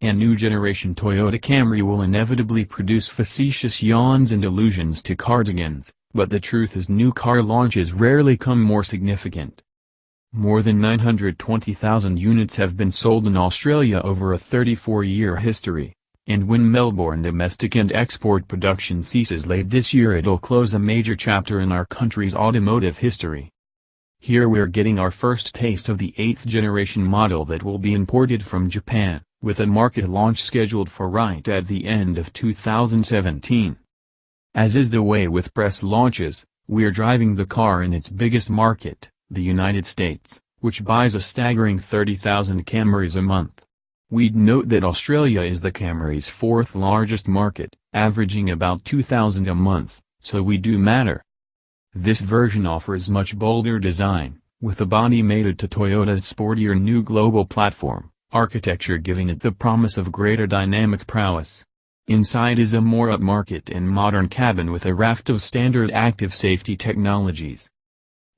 A new generation Toyota Camry will inevitably produce facetious yawns and allusions to cardigans, but the truth is new car launches rarely come more significant. More than 920,000 units have been sold in Australia over a 34-year history, and when Melbourne domestic and export production ceases late this year, it'll close a major chapter in our country's automotive history. Here we're getting our first taste of the 8th generation model that will be imported from Japan, with a market launch scheduled for right at the end of 2017. As is the way with press launches, we're driving the car in its biggest market, the United States, which buys a staggering 30,000 Camrys a month. We'd note that Australia is the Camry's fourth largest market, averaging about 2,000 a month, so we do matter. This version offers much bolder design, with a body mated to Toyota's sportier new global platform architecture, giving it the promise of greater dynamic prowess. Inside is a more upmarket and modern cabin with a raft of standard active safety technologies.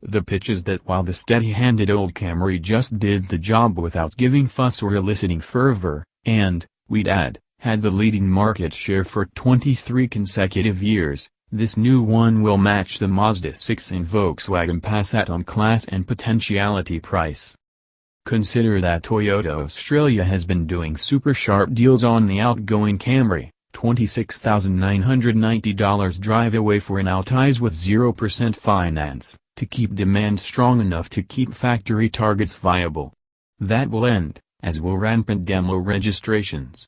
The pitch is that while the steady-handed old Camry just did the job without giving fuss or eliciting fervor, and, we'd add, had the leading market share for 23 consecutive years, this new one will match the Mazda 6 and Volkswagen Passat on class and potentiality price. Consider that Toyota Australia has been doing super sharp deals on the outgoing Camry, $26,990 drive away for an Altis with 0% finance, to keep demand strong enough to keep factory targets viable. That will end, as will rampant demo registrations.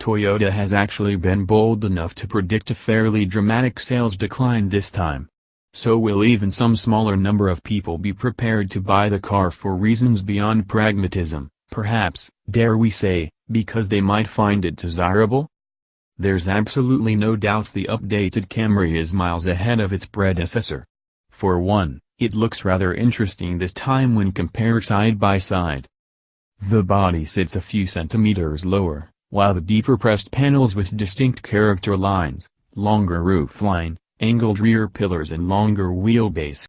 Toyota has actually been bold enough to predict a fairly dramatic sales decline this time. So will even some smaller number of people be prepared to buy the car for reasons beyond pragmatism, perhaps, dare we say, because they might find it desirable? There's absolutely no doubt the updated Camry is miles ahead of its predecessor. For one, it looks rather interesting this time when compared side by side. The body sits a few centimeters lower, while the deeper pressed panels with distinct character lines, longer roofline, angled rear pillars and longer wheelbase